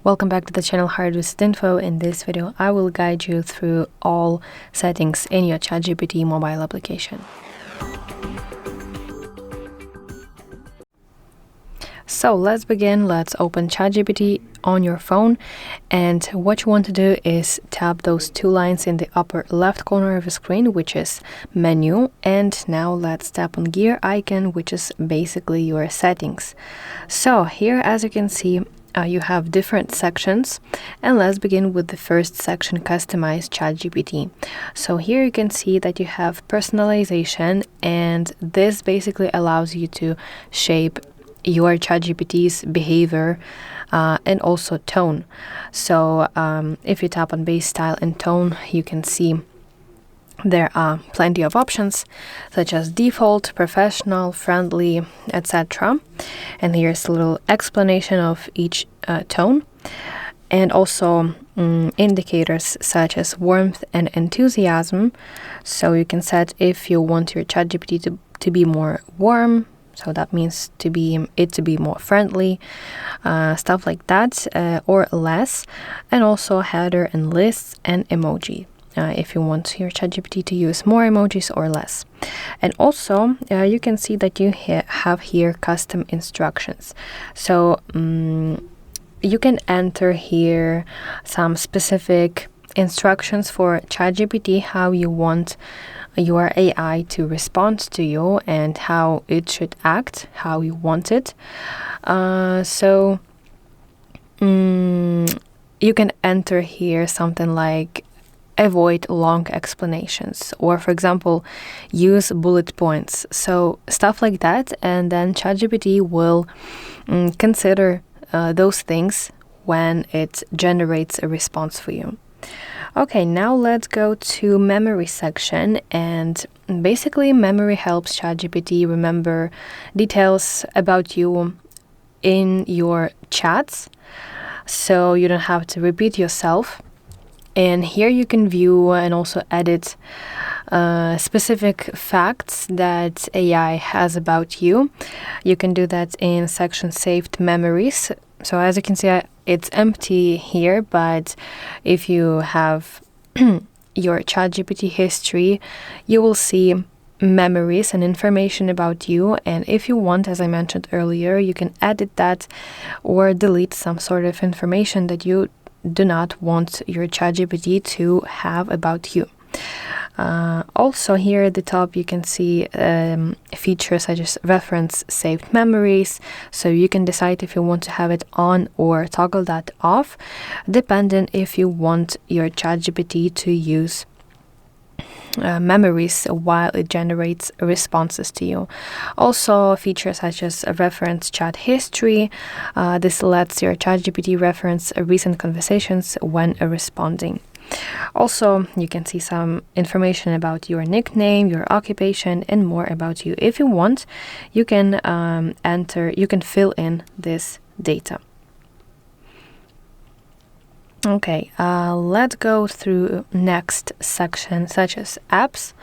Welcome back to the channel HardReset.Info. In this video, I will guide you through all settings in your ChatGPT mobile application. So let's begin. Let's open ChatGPT on your phone, and what you want to do is tap those two lines in the upper left corner of the screen, which is menu, and now let's tap on gear icon, which is basically your settings. So here, as you can see, you have different sections, and let's begin with the first section, customize ChatGPT. So here you can see that you have personalization, and this basically allows you to shape your ChatGPT's behavior and also tone. So if you tap on base style and tone, you can see there are plenty of options such as default, professional, friendly, etc. And here's a little explanation of each tone, and also indicators such as warmth and enthusiasm. So you can set if you want your ChatGPT to be more warm, so that means to be more friendly, stuff like that, or less, and also header and lists and emoji. If you want your ChatGPT to use more emojis or less. And also, you can see that you have here custom instructions. So you can enter here some specific instructions for ChatGPT, how you want your AI to respond to you and how it should act, how you want it. So you can enter here something like avoid long explanations, or for example, use bullet points. So stuff like that, and then ChatGPT will consider those things when it generates a response for you. Okay, now let's go to memory section, and basically memory helps ChatGPT remember details about you in your chats, so you don't have to repeat yourself. And here you can view and also edit specific facts that AI has about you. You can do that in section saved memories. So as you can see, it's empty here, but if you have your ChatGPT history, you will see memories and information about you. And if you want, as I mentioned earlier, you can edit that or delete some sort of information that you do not want your ChatGPT to have about you. Also here at the top you can see features such as reference saved memories, so you can decide if you want to have it on or toggle that off, depending if you want your ChatGPT to use memories while it generates responses to you. Also features such as a reference chat history. This lets your ChatGPT reference recent conversations when responding. Also, you can see some information about your nickname, your occupation, and more about you. If you want, you can fill in this data. Okay, let's go through next section, such as apps.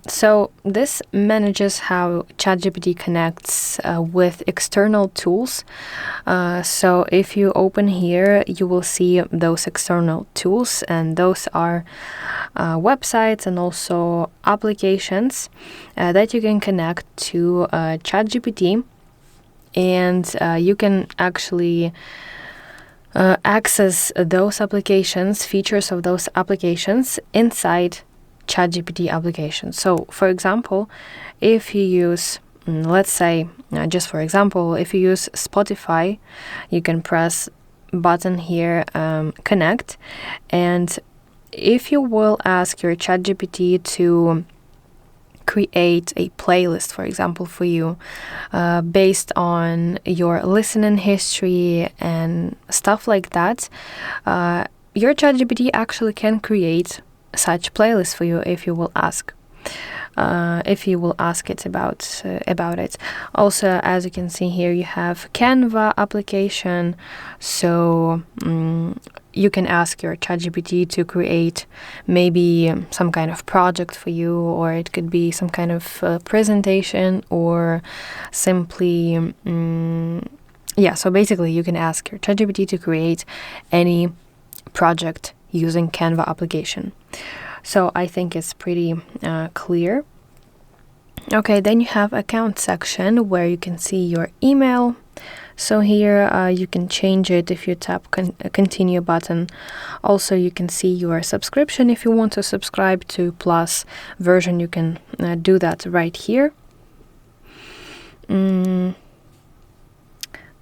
So this manages how ChatGPT connects with external tools. So if you open here, you will see those external tools, and those are websites and also applications that you can connect to ChatGPT, and you can actually access those applications, features of those applications inside ChatGPT application. So for example, if you use, let's say, just for example, if you use Spotify, you can press button here, connect, and if you will ask your ChatGPT to create a playlist, for example, for you based on your listening history and stuff like that, your ChatGPT actually can create such playlist for you if you will ask. It about it. Also, as you can see here, you have Canva application, so you can ask your ChatGPT to create maybe some kind of project for you, or it could be some kind of presentation, or simply yeah, so basically you can ask your ChatGPT to create any project using Canva application. So I think it's pretty clear. Okay, then you have account section where you can see your email. So here you can change it if you tap continue button. Also, you can see your subscription. If you want to subscribe to Plus version, you can do that right here.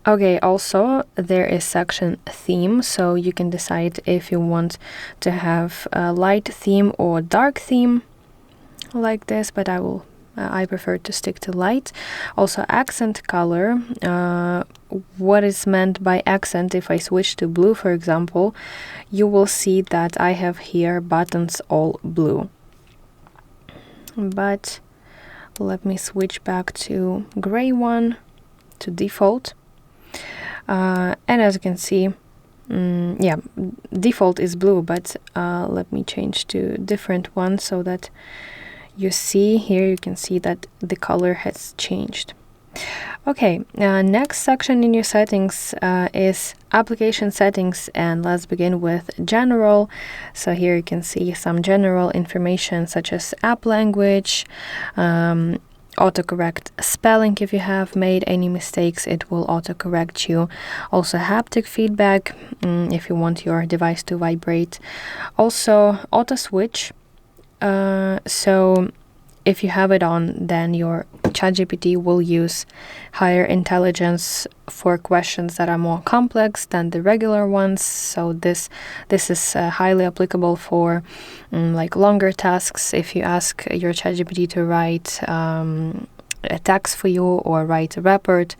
Okay, also there is section theme, so you can decide if you want to have a light theme or dark theme like this, but I prefer to stick to light. Also accent color. What is meant by accent, if I switch to blue, for example, you will see that I have here buttons all blue. But let me switch back to gray one, to default. And as you can see, yeah, default is blue, but let me change to different one so that you see here, you can see that the color has changed. Okay, next section in your settings is application settings, and let's begin with general. So here you can see some general information such as app language, autocorrect spelling. If you have made any mistakes, it will autocorrect you. Also haptic feedback, if you want your device to vibrate. Also auto switch. So if you have it on, then your ChatGPT will use higher intelligence for questions that are more complex than the regular ones. So this is highly applicable for like longer tasks. If you ask your ChatGPT to write a text for you or write a report,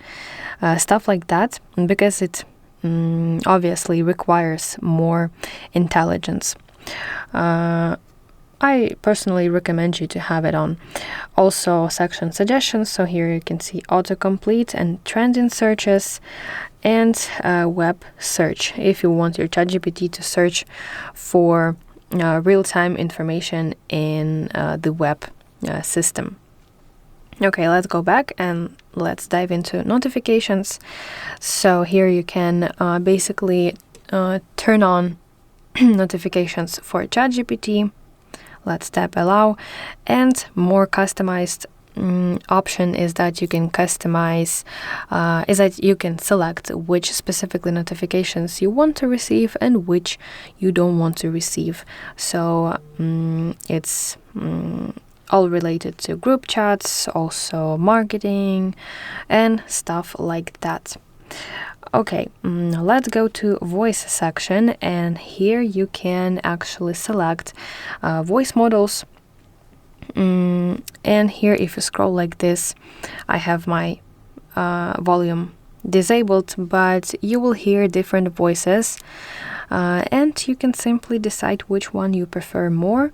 stuff like that, because it obviously requires more intelligence. I personally recommend you to have it on. Also section suggestions, so here you can see autocomplete and trending searches, and web search if you want your ChatGPT to search for real-time information in the web system. Okay, let's go back and let's dive into notifications. So here you can basically turn on notifications for ChatGPT. Let's tap allow, and more customized option is that you can customize, is that you can select which specifically notifications you want to receive and which you don't want to receive. So it's all related to group chats, also marketing and stuff like that. Okay, let's go to voice section, and here you can actually select voice models. And here, if you scroll like this, I have my volume disabled, but you will hear different voices, and you can simply decide which one you prefer more.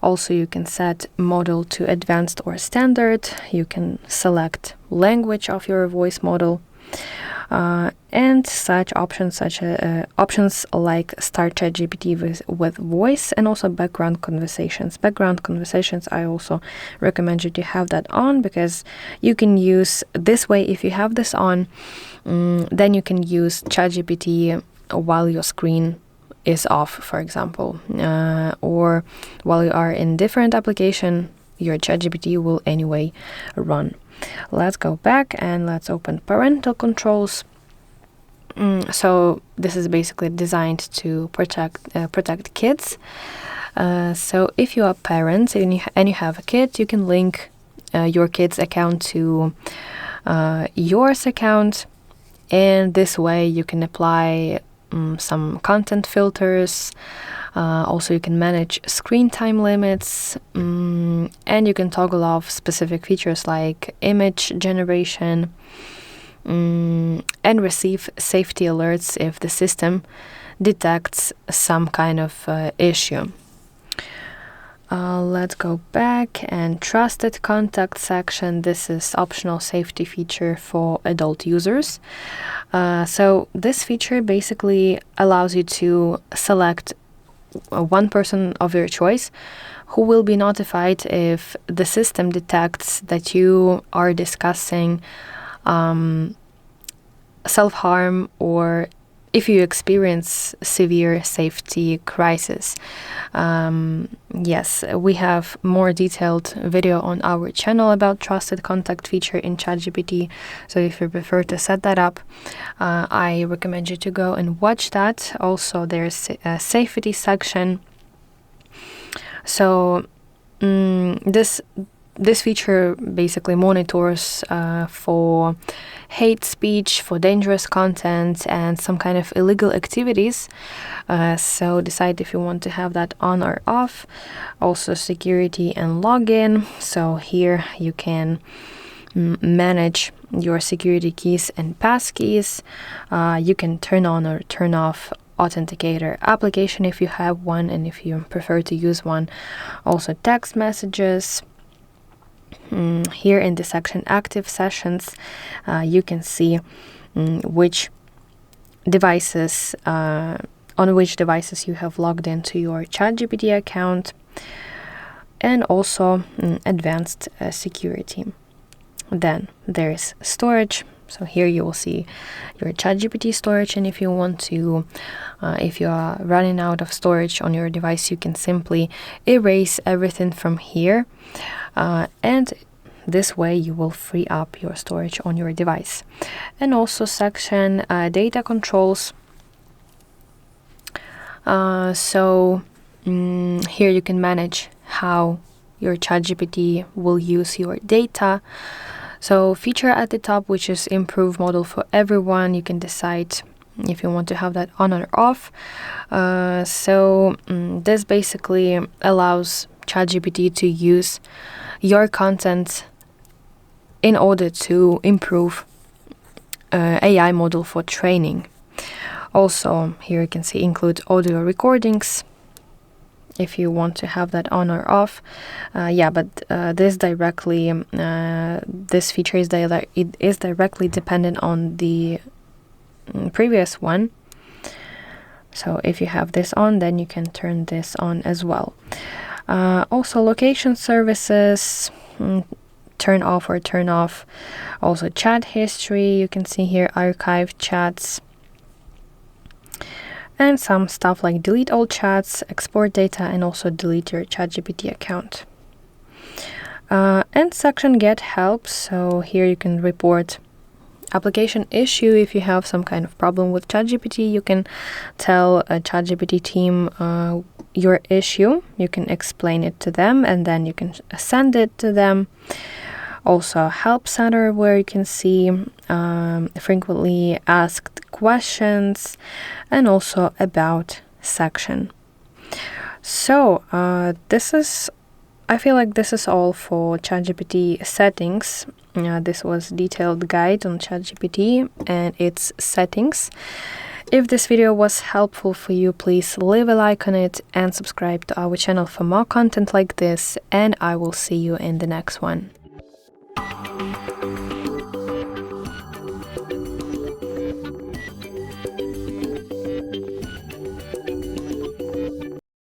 Also, you can set model to advanced or standard. You can select language of your voice model. And such options options like start ChatGPT with voice, and also background conversations. Background conversations, I also recommend you to have that on, because you can use this way. If you have this on, then you can use ChatGPT while your screen is off, for example, or while you are in different application, your ChatGPT will anyway run. Let's go back and let's open parental controls. So this is basically designed to protect kids. So if you are parents and you have a kid, you can link your kid's account to yours account, and this way you can apply some content filters. Also, you can manage screen time limits, and you can toggle off specific features like image generation, and receive safety alerts if the system detects some kind of issue. Let's go back, and Trusted Contact section. This is optional safety feature for adult users. So this feature basically allows you to select one person of your choice who will be notified if the system detects that you are discussing self-harm, or if you experience severe safety crisis. Yes, we have more detailed video on our channel about Trusted Contact feature in ChatGPT. So if you prefer to set that up, I recommend you to go and watch that. Also, there's a safety section. So this feature basically monitors for hate speech, for dangerous content, and some kind of illegal activities. So decide if you want to have that on or off. Also security and login. So here you can manage your security keys and passkeys. You can turn on or turn off authenticator application if you have one and if you prefer to use one. Also text messages. Here in the section active sessions, you can see which devices on which devices you have logged into your ChatGPT account, and also advanced security. Then there's storage. So here you will see your ChatGPT storage, and if you want to, if you are running out of storage on your device, you can simply erase everything from here, and this way you will free up your storage on your device. And also section data controls. So here you can manage how your ChatGPT will use your data. So feature at the top, which is improve model for everyone. You can decide if you want to have that on or off. This basically allows ChatGPT to use your content in order to improve AI model for training. Also, here you can see include audio recordings if you want to have that on or off. This feature is directly dependent on the previous one. So if you have this on, then you can turn this on as well. Also location services, turn off or turn off. Also chat history, you can see here archive chats. And some stuff like delete all chats, export data, and also delete your ChatGPT account. And section get help. So here you can report application issue. If you have some kind of problem with ChatGPT, you can tell a ChatGPT team your issue. You can explain it to them, and then you can send it to them. Also help center, where you can see frequently asked questions, and also about section. So I feel like this is all for ChatGPT settings. This was detailed guide on ChatGPT and its settings. If this video was helpful for you, please leave a like on it and subscribe to our channel for more content like this, and I will see you in the next one.